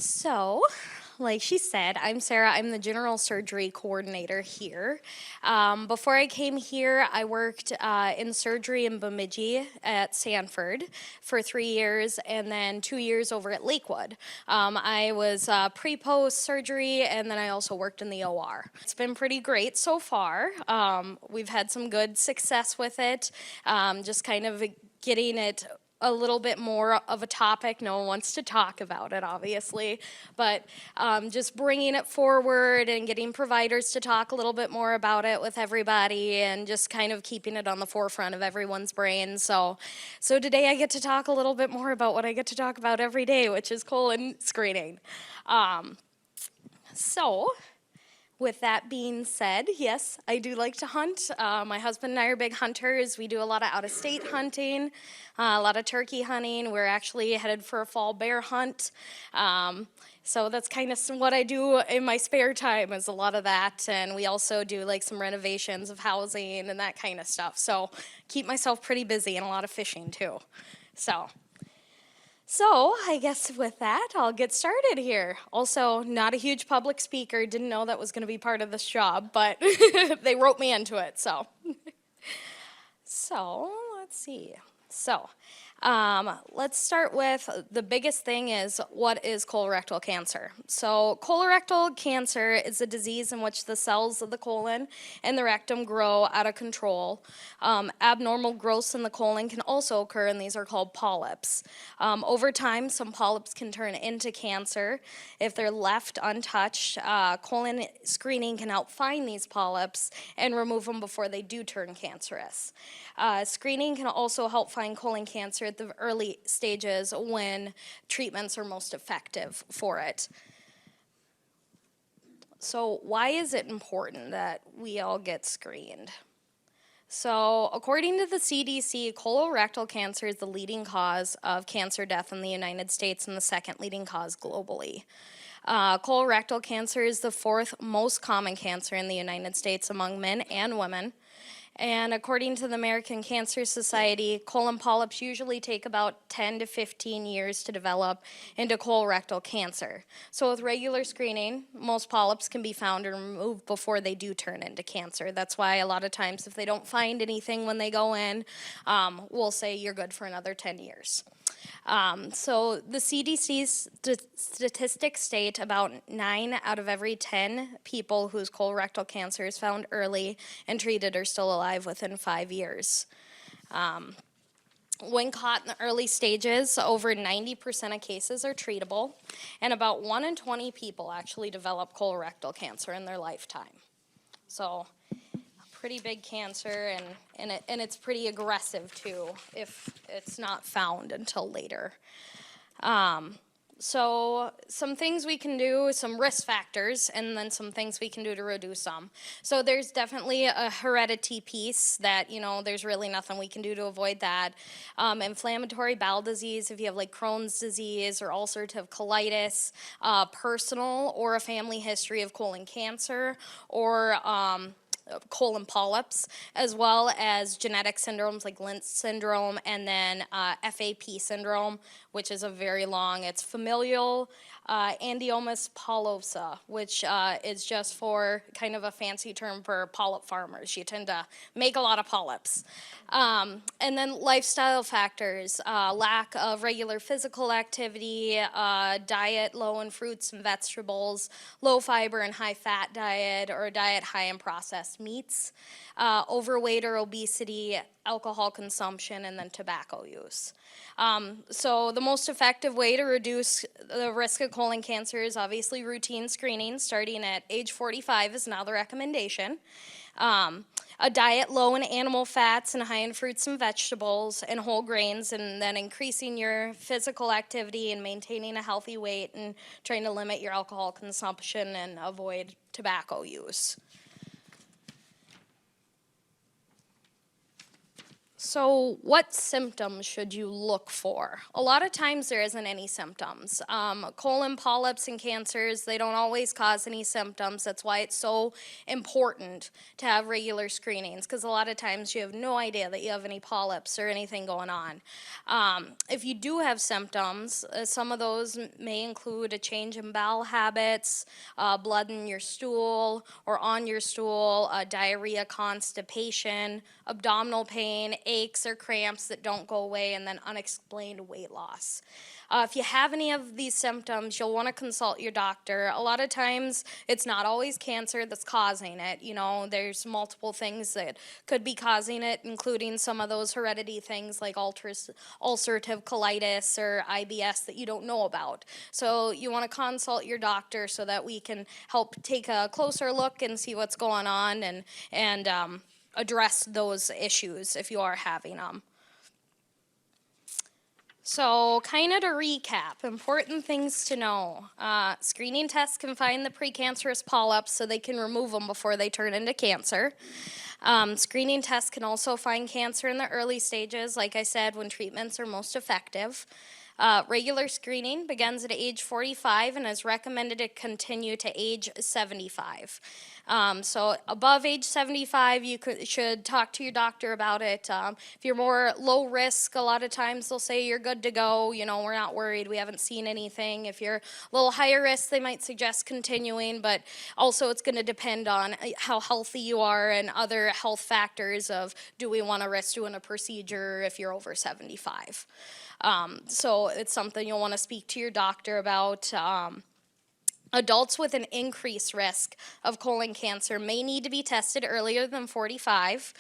So, like she said, I'm Sarah. I'm the general surgery coordinator here. Before I came here, I worked in surgery in Bemidji at Sanford for 3 years and then 2 years over at Lakewood. I was pre-post surgery and then I also worked in the OR. It's been pretty great so far. We've had some good success with it, just kind of getting it a little bit more of a topic. No one wants to talk about it, obviously, but just bringing it forward and getting providers to talk a little bit more about it with everybody and just kind of keeping it on the forefront of everyone's brain. So today I get to talk a little bit more about what I get to talk about every day, which is colon screening. So with that being said, yes, I do like to hunt. My husband and I are big hunters. We do a lot of out-of-state hunting, a lot of turkey hunting. We're actually headed for a fall bear hunt. So that's kind of what I do in my spare time is a lot of that. And we also do like some renovations of housing and that kind of stuff. So keep myself pretty busy and a lot of fishing too. So I guess with that, I'll get started here. Also, not a huge public speaker. Didn't know that was going to be part of this job, but they wrote me into it. So let's see. Let's start with the biggest thing is what is colorectal cancer? So colorectal cancer is a disease in which the cells of the colon and the rectum grow out of control. Abnormal growths in the colon can also occur, and these are called polyps. Over time, some polyps can turn into cancer. If they're left untouched, colon screening can help find these polyps and remove them before they do turn cancerous. Screening can also help find colon cancer at the early stages when treatments are most effective for it. So why is it important that we all get screened? So according to the CDC, colorectal cancer is the leading cause of cancer death in the United States and the second leading cause globally. Colorectal cancer is the fourth most common cancer in the United States among men and women. And according to the American Cancer Society, colon polyps usually take about 10 to 15 years to develop into colorectal cancer. So with regular screening, most polyps can be found and removed before they do turn into cancer. That's why a lot of times if they don't find anything when they go in, we'll say you're good for another 10 years. So the CDC's statistics state about 9 out of every 10 people whose colorectal cancer is found early and treated are still alive within 5 years. When caught in the early stages, over 90% of cases are treatable, and about 1 in 20 people actually develop colorectal cancer in their lifetime. So pretty big cancer, and it's pretty aggressive too if it's not found until later. So some things we can do, some risk factors, and then some things we can do to reduce them. So there's definitely a heredity piece that, there's really nothing we can do to avoid that. Inflammatory bowel disease, if you have like Crohn's disease or ulcerative colitis, personal or a family history of colon cancer, or colon polyps, as well as genetic syndromes like Lynch syndrome and then FAP syndrome, which is it's familial Andiomas polosa, which is just for kind of a fancy term for polyp farmers. You tend to make a lot of polyps. And then lifestyle factors, lack of regular physical activity, diet low in fruits and vegetables, low fiber and high fat diet, or a diet high in processed meats, overweight or obesity, alcohol consumption, and then tobacco use. So the most effective way to reduce the risk of colon cancer is obviously routine screening. Starting at age 45 is now the recommendation. A diet low in animal fats and high in fruits and vegetables and whole grains, and then increasing your physical activity and maintaining a healthy weight and trying to limit your alcohol consumption and avoid tobacco use. So, what symptoms should you look for? A lot of times there isn't any symptoms. Colon polyps and cancers, they don't always cause any symptoms. That's why it's so important to have regular screenings, because a lot of times you have no idea that you have any polyps or anything going on. If you do have symptoms, some of those may include a change in bowel habits, blood in your stool or on your stool, diarrhea, constipation, abdominal pain, aches or cramps that don't go away, and then unexplained weight loss. If you have any of these symptoms, you'll want to consult your doctor. A lot of times, it's not always cancer that's causing it. You know, there's multiple things that could be causing it, including some of those heredity things like ulcerative colitis or IBS that you don't know about. So you want to consult your doctor so that we can help take a closer look and see what's going on and address those issues if you are having them. So, kind of to recap, important things to know. Screening tests can find the precancerous polyps so they can remove them before they turn into cancer. Screening tests can also find cancer in the early stages, like I said, when treatments are most effective. Regular screening begins at age 45 and is recommended to continue to age 75. So above age 75, you should talk to your doctor about it. If you're more low risk, a lot of times they'll say you're good to go. You know, we're not worried. We haven't seen anything. If you're a little higher risk, they might suggest continuing, but also it's going to depend on how healthy you are and other health factors of do we want to risk doing a procedure if you're over 75. So it's something you'll want to speak to your doctor about. Adults with an increased risk of colon cancer may need to be tested earlier than 45.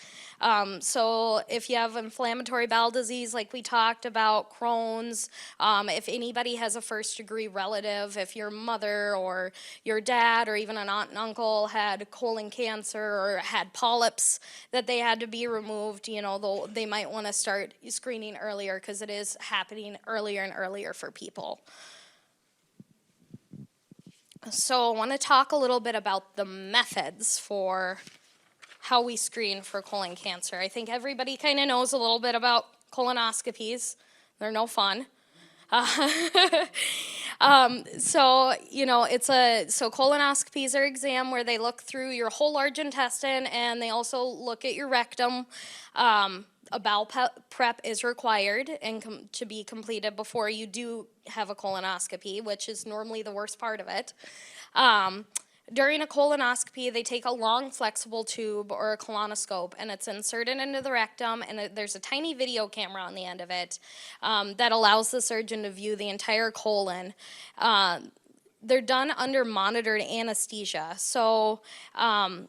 So if you have inflammatory bowel disease like we talked about, Crohn's, if anybody has a first-degree relative, if your mother or your dad or even an aunt and uncle had colon cancer or had polyps that they had to be removed, you know, they might want to start screening earlier because it is happening earlier and earlier for people. So I want to talk a little bit about the methods for how we screen for colon cancer. I think everybody kind of knows a little bit about colonoscopies. They're no fun. So, you know, so colonoscopies are an exam where they look through your whole large intestine and they also look at your rectum. A bowel prep is required and to be completed before you do have a colonoscopy, which is normally the worst part of it. During a colonoscopy, they take a long flexible tube or a colonoscope and it's inserted into the rectum, and there's a tiny video camera on the end of it that allows the surgeon to view the entire colon. They're done under monitored anesthesia. So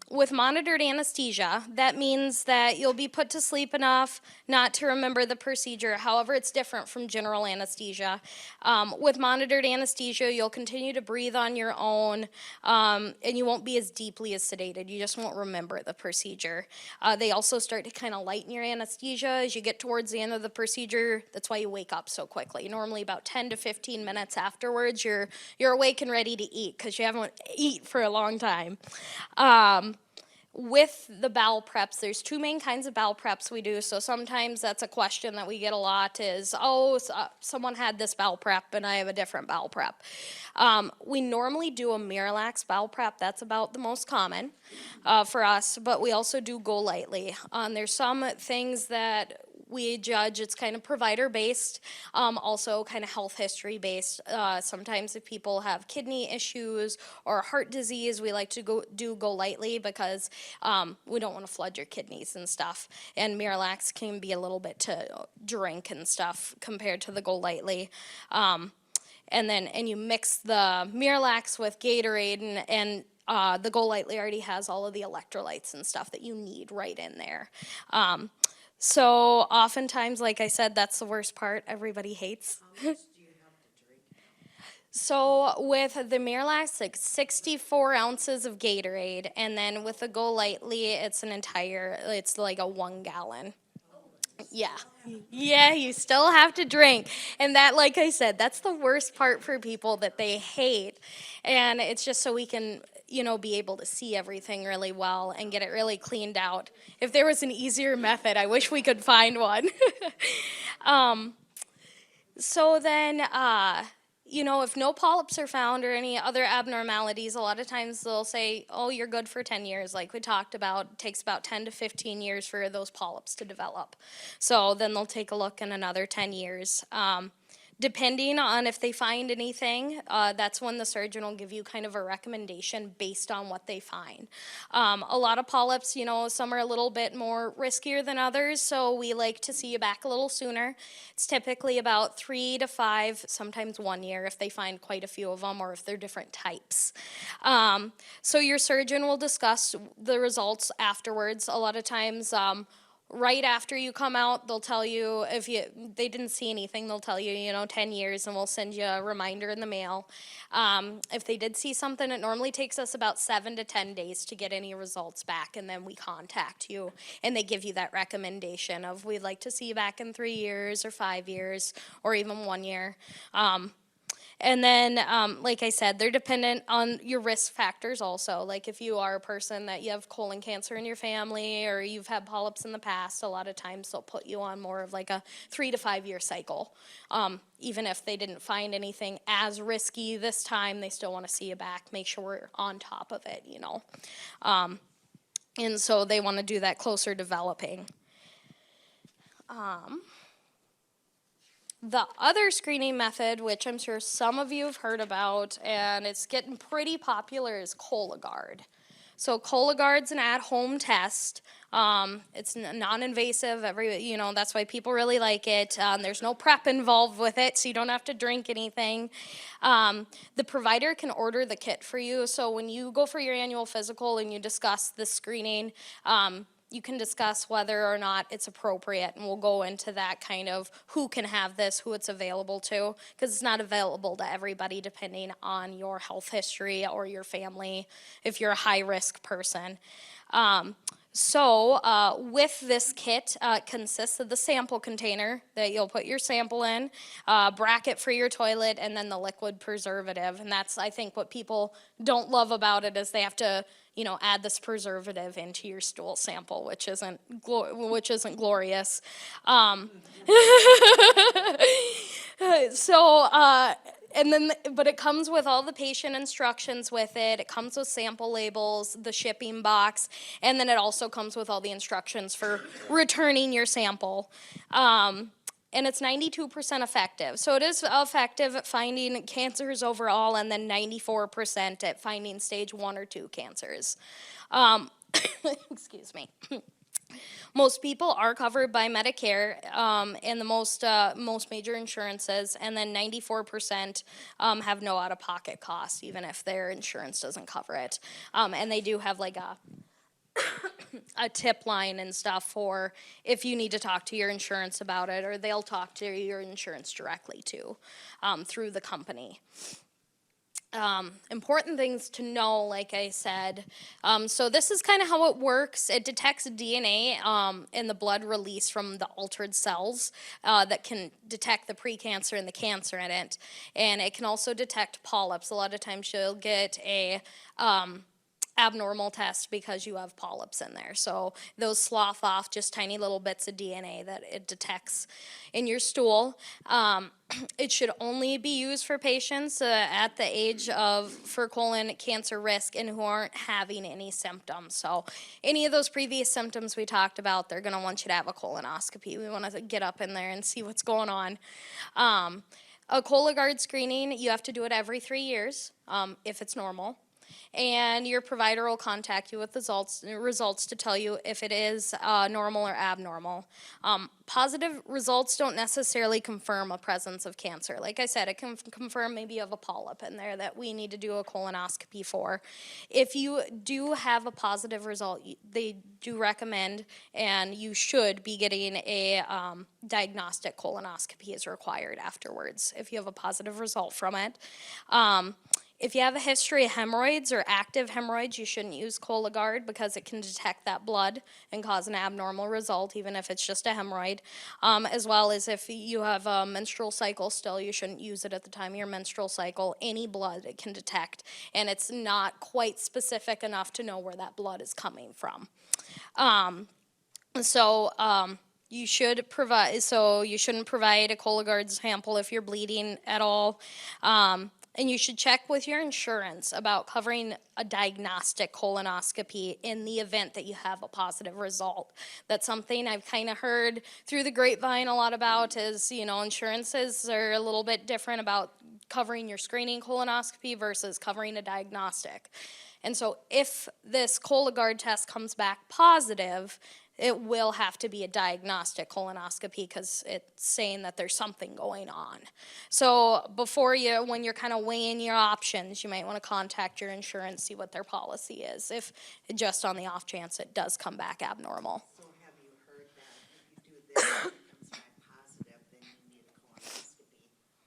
with monitored anesthesia, that means that you'll be put to sleep enough not to remember the procedure. However, it's different from general anesthesia. With monitored anesthesia, you'll continue to breathe on your own, and you won't be as deeply as sedated. You just won't remember the procedure. They also start to kind of lighten your anesthesia as you get towards the end of the procedure. That's why you wake up so quickly. Normally about 10 to 15 minutes afterwards, you're awake and ready to eat because you haven't eaten for a long time. With the bowel preps, there's two main kinds of bowel preps we do. So sometimes that's a question that we get a lot is, someone had this bowel prep and I have a different bowel prep. We normally do a Miralax bowel prep. That's about the most common for us, but we also do Go Lightly. There's some things that we judge, it's kind of provider-based, also kind of health history-based. Sometimes if people have kidney issues or heart disease, we like to Go Lightly because we don't want to flood your kidneys and stuff. And Miralax can be a little bit to drink and stuff compared to the Go Lightly. And you mix the Miralax with Gatorade and the Go Lightly already has all of the electrolytes and stuff that you need right in there. So oftentimes, like I said, that's the worst part. Everybody hates. How much do you have to drink? So with the Miralax, like 64 ounces of Gatorade, and then with the Go Lightly, it's like a 1 gallon. Yeah. Yeah, you still have to drink. And that, like I said, that's the worst part for people that they hate. And it's just so we can, be able to see everything really well and get it really cleaned out. If there was an easier method, I wish we could find one. um, so then, if no polyps are found or any other abnormalities, a lot of times they'll say, oh, you're good for 10 years. Like we talked about, it takes about 10 to 15 years for those polyps to develop. So then they'll take a look in another 10 years. Depending on if they find anything, that's when the surgeon will give you kind of a recommendation based on what they find. A lot of polyps, some are a little bit more riskier than others, so we like to see you back a little sooner. It's typically about 3 to 5, sometimes 1 year if they find quite a few of them or if they're different types. So your surgeon will discuss the results afterwards. A lot of times, right after you come out, they'll tell you if they didn't see anything, they'll tell you, 10 years, and we'll send you a reminder in the mail. If they did see something, it normally takes us about 7 to 10 days to get any results back, and then we contact you, and they give you that recommendation of we'd like to see you back in 3 years or 5 years or even 1 year. And then, like I said, they're dependent on your risk factors also. Like if you are a person that you have colon cancer in your family or you've had polyps in the past, a lot of times they'll put you on more of like a 3 to 5 year cycle. Even if they didn't find anything as risky this time, they still want to see you back, make sure we're on top of it, And so they want to do that closer developing. The other screening method, which I'm sure some of you have heard about, and it's getting pretty popular, is Cologuard. So Cologuard's an at-home test. It's non-invasive. That's why people really like it. There's no prep involved with it, so you don't have to drink anything. The provider can order the kit for you. So when you go for your annual physical and you discuss the screening, you can discuss whether or not it's appropriate, and we'll go into that kind of who can have this, who it's available to, because it's not available to everybody depending on your health history or your family, if you're a high-risk person. With this kit, it consists of the sample container that you'll put your sample in, bracket for your toilet, and then the liquid preservative. And that's, I think, what people don't love about it is they have to, add this preservative into your stool sample, which isn't glorious. But it comes with all the patient instructions with it. It comes with sample labels, the shipping box, and then it also comes with all the instructions for returning your sample. And it's 92% effective. So it is effective at finding cancers overall, and then 94% at finding stage 1 or 2 cancers. Excuse me. Most people are covered by Medicare and the most major insurances, and then 94% have no out-of-pocket costs, even if their insurance doesn't cover it. And they do have like a tip line and stuff for if you need to talk to your insurance about it, or they'll talk to your insurance directly too through the company. Important things to know, like I said. So this is kind of how it works. It detects DNA in the blood release from the altered cells that can detect the precancer and the cancer in it. And it can also detect polyps. A lot of times you'll get a abnormal test because you have polyps in there. So those slough off just tiny little bits of DNA that it detects in your stool. It should only be used for patients at the age for colon cancer risk and who aren't having any symptoms. So any of those previous symptoms we talked about, they're going to want you to have a colonoscopy. We want to get up in there and see what's going on. A Cologuard screening, you have to do it every 3 years if it's normal. And your provider will contact you with results to tell you if it is normal or abnormal. Positive results don't necessarily confirm a presence of cancer. Like I said, it can confirm maybe you have a polyp in there that we need to do a colonoscopy for. If you do have a positive result, they do recommend, and you should be getting a diagnostic colonoscopy is required afterwards if you have a positive result from it. If you have a history of hemorrhoids or active hemorrhoids, you shouldn't use Cologuard because it can detect that blood and cause an abnormal result, even if it's just a hemorrhoid. As well as if you have a menstrual cycle still, you shouldn't use it at the time of your menstrual cycle. Any blood it can detect, and it's not quite specific enough to know where that blood is coming from. You should provide, so you shouldn't provide a Cologuard sample if you're bleeding at all. And you should check with your insurance about covering a diagnostic colonoscopy in the event that you have a positive result. That's something I've kind of heard through the grapevine a lot about is, insurances are a little bit different about covering your screening colonoscopy versus covering a diagnostic. And so if this Cologuard test comes back positive, it will have to be a diagnostic colonoscopy because it's saying that there's something going on. So when you're kind of weighing your options, you might want to contact your insurance, see what their policy is, if just on the off chance it does come back abnormal. So have you heard that if you do this and it comes back positive, then you need a colonoscopy?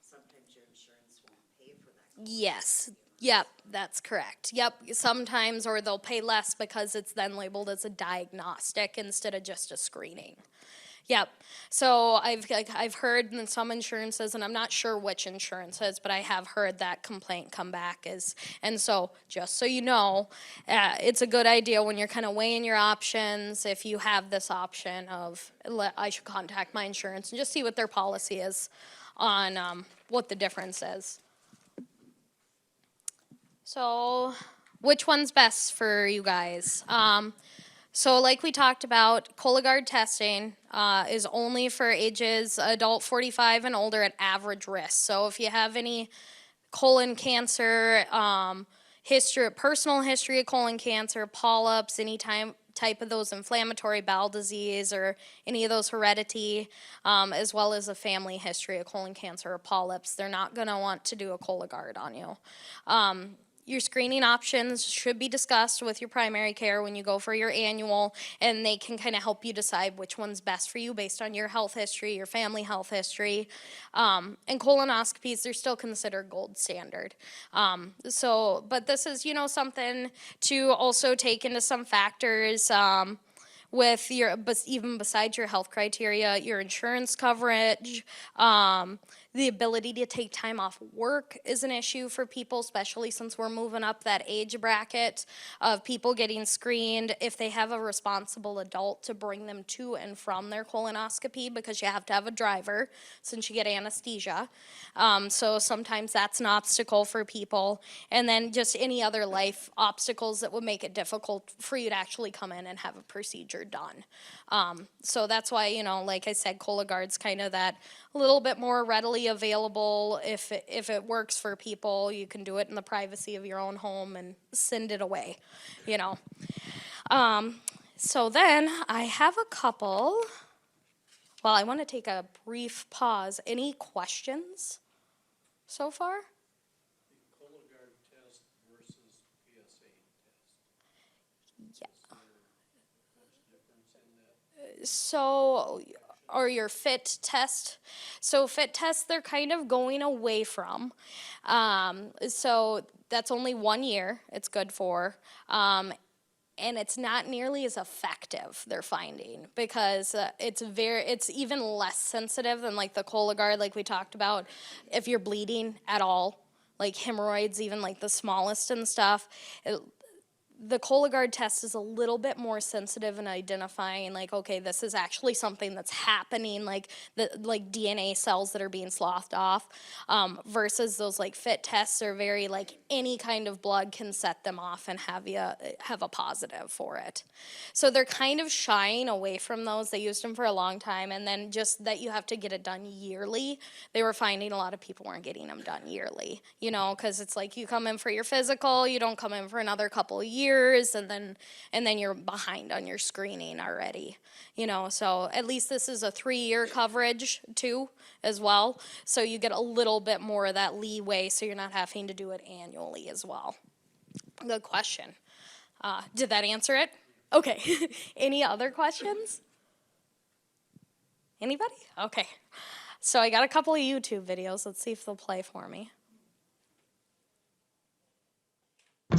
Sometimes your insurance won't pay for that. Yes. Yep, that's correct. Yep, sometimes, or they'll pay less because it's then labeled as a diagnostic instead of just a screening. Yep. So I've heard in some insurances, and I'm not sure which insurances, but I have heard that complaint come back and so just so you know, it's a good idea when you're kind of weighing your options. If you have this option of I should contact my insurance and just see what their policy is on what the difference is. So, which one's best for you guys? So like we talked about, Cologuard testing is only for ages adult 45 and older at average risk. So if you have any colon cancer, personal history of colon cancer, polyps, any type of those inflammatory bowel disease or any of those heredity, as well as a family history of colon cancer or polyps, they're not going to want to do a Cologuard on you. Your screening options should be discussed with your primary care when you go for your annual, and they can kind of help you decide which one's best for you based on your health history, your family health history. And colonoscopies, they're still considered gold standard. But this is, something to also take into some factors. But even besides your health criteria, your insurance coverage, the ability to take time off work is an issue for people, especially since we're moving up that age bracket of people getting screened. If they have a responsible adult to bring them to and from their colonoscopy, because you have to have a driver since you get anesthesia. So sometimes that's an obstacle for people. And then just any other life obstacles that would make it difficult for you to actually come in and have a procedure done. So that's why, like I said, Cologuard's kind of that a little bit more readily available. If it works for people, you can do it in the privacy of your own home and send it away, So then I have a couple. Well, I want to take a brief pause. Any questions so far? The Cologuard test versus PSA test. Yeah. Is there much difference in that? Or your FIT test. So FIT tests, they're kind of going away from. So that's only 1 year it's good for. And it's not nearly as effective, they're finding, because it's even less sensitive than like the Cologuard, like we talked about. If you're bleeding at all, like hemorrhoids, even like the smallest and stuff, the Cologuard test is a little bit more sensitive in identifying, like, okay, this is actually something that's happening, like DNA cells that are being sloughed off, versus those like FIT tests are very like any kind of blood can set them off and have a positive for it. So they're kind of shying away from those. They used them for a long time, and then just that you have to get it done yearly. They were finding a lot of people weren't getting them done yearly, because it's like you come in for your physical, you don't come in for another couple of years. And then you're behind on your screening already, so at least this is a 3-year coverage too as well, so you get a little bit more of that leeway, so you're not having to do it annually as well. Good question. Did that answer it? Okay. Any other questions? Anybody? Okay. So I got a couple of YouTube videos. Let's see if they'll play for me.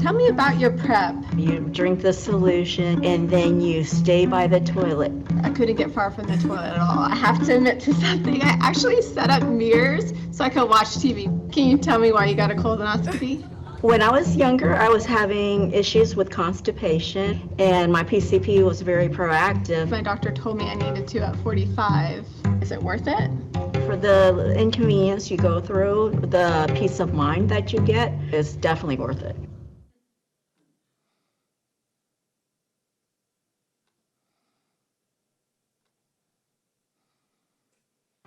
Tell me about your prep. You drink the solution and then you stay by the toilet. I couldn't get far from the toilet at all. I have to admit to something. I actually set up mirrors so I could watch TV. Can you tell me why you got a colonoscopy? When I was younger, I was having issues with constipation, and my PCP was very proactive. My doctor told me I needed to at 45. Is it worth it? For the inconvenience you go through, the peace of mind that you get is definitely worth it.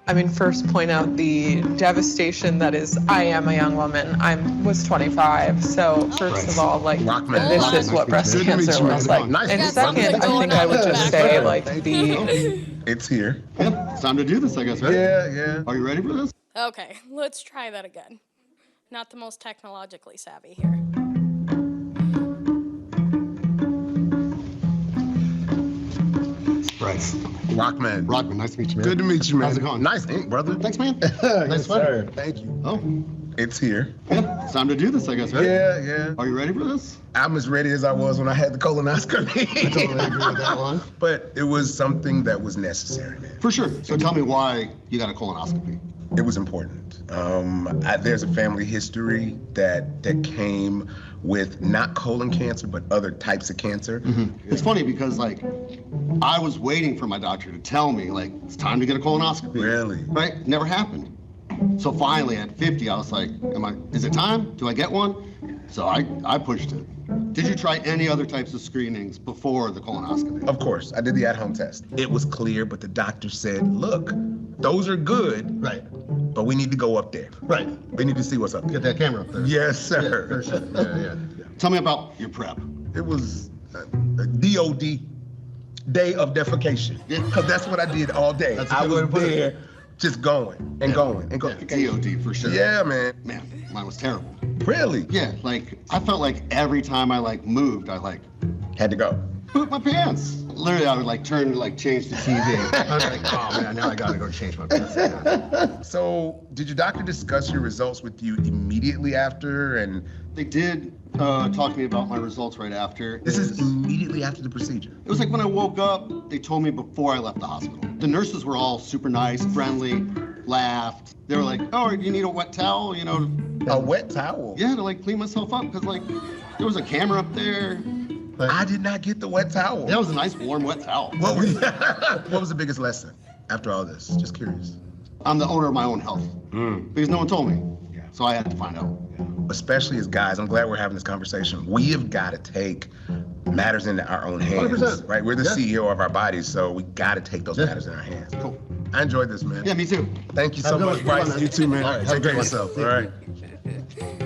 I mean, first point out the devastation that is, I am a young woman. Was 25, so first of all, like, this is what breast cancer looks like. And second, I think I would just say, like, It's here. Yeah, it's time to do this, I guess, right? Yeah. Are you ready for this? Okay, let's try that again. Not the most technologically savvy here. Bryce. Rockman. Rockman, nice to meet you, man. Good to meet you, man. How's it going? Nice ink, brother. Thanks, man. Yes, Nice sweater. sir. Thank you. Oh, It's here. yeah, it's time to do this, I guess, right? Yeah. Are you ready for this? I'm as ready as I was when I had the colonoscopy. I totally agree with that one. But it was something that was necessary, man. For sure. So tell me why you got a colonoscopy. It was important. There's a family history that came with not colon cancer, but other types of cancer. It's funny because, like, I was waiting for my doctor to tell me, like, it's time to get a colonoscopy. Really? Right? Never happened. So finally, at 50, I was like, is it time? Do I get one? So I pushed it. Did you try any other types of screenings before the colonoscopy? Of course, I did the at-home test. It was clear, but the doctor said, look, those are good, Right. but we need to go up there. Right. We need to see what's up there. Get that camera up there. Yes, sir. For sure. Yeah. Tell me about your prep. It was a DOD, day of defecation. Yeah. Because that's what I did all day. That's a I good way was to put it. there just going and going and going. DOD for sure. Yeah, man. Man, mine was terrible. Really? Yeah, like, I felt like every time I, like, moved, I, like, Had to go. pooped my pants. Literally, I would, like, turn to, like, change the TV. I was like, oh, man, now I gotta go change my pants. So, did your doctor discuss your results with you immediately after? And They did talk to me about my results right after. this is immediately after the procedure. It was like when I woke up, they told me before I left the hospital. The nurses were all super nice, friendly, laughed. They were like, oh, do you need a wet towel? You know, A wet towel? yeah, to like clean myself up, because like there was a camera up there. I did not get the wet towel. That was a nice warm wet towel. What was the biggest lesson after all this? Just curious. I'm the owner of my own health because no one told me. So I had to find out. Especially as guys, I'm glad we're having this conversation. We have got to take matters into our own hands, 100%. right? We're the Yeah. CEO of our bodies, so we got to take those matters in our hands. Cool. I enjoyed this, man. Yeah, me too. Thank you so Have a good much, one. Bryce. Bye, man. You too, man. All right, have a Take care good of one. yourself, all right?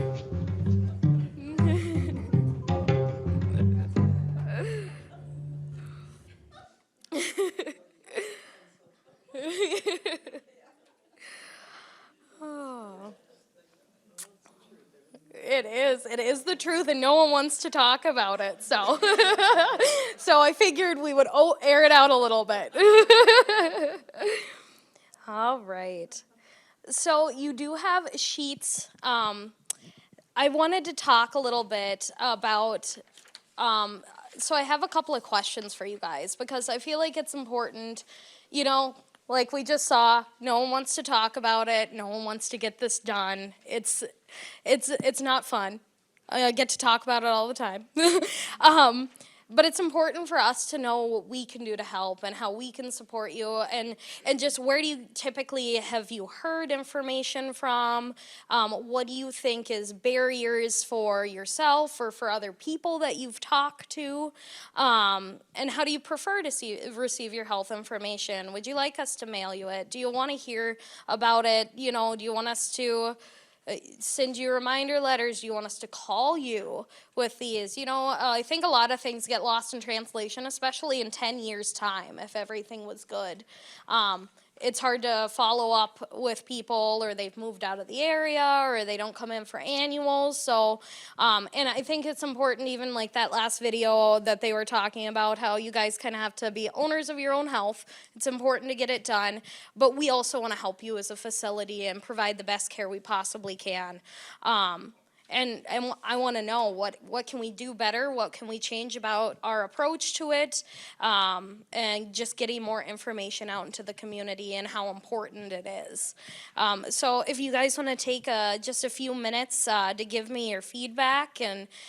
Oh. It is the truth, and no one wants to talk about it. So, so I figured we would air it out a little bit. All right. So you do have sheets. I wanted to talk a little bit about. So I have a couple of questions for you guys because I feel like it's important. You know, like we just saw, no one wants to talk about it. No one wants to get this done. It's not fun. I get to talk about it all the time. But it's important for us to know what we can do to help and how we can support you and just where do you typically have you heard information from? What do you think is barriers for yourself or for other people that you've talked to? And how do you prefer to receive your health information? Would you like us to mail you it? Do you want to hear about it? You know, do you want us to send you reminder letters? Do you want us to call you with these? You know, I think a lot of things get lost in translation, especially in 10 years' time, if everything was good. It's hard to follow up with people, or they've moved out of the area, or they don't come in for annuals. So, and I think it's important, even like that last video that they were talking about, how you guys kind of have to be owners of your own health. It's important to get it done, but we also want to help you as a facility and provide the best care we possibly can. and I want to know what can we do better, what can we change about our approach to it, and just getting more information out into the community and how important it is. So if you guys want to take just a few minutes to give me your feedback and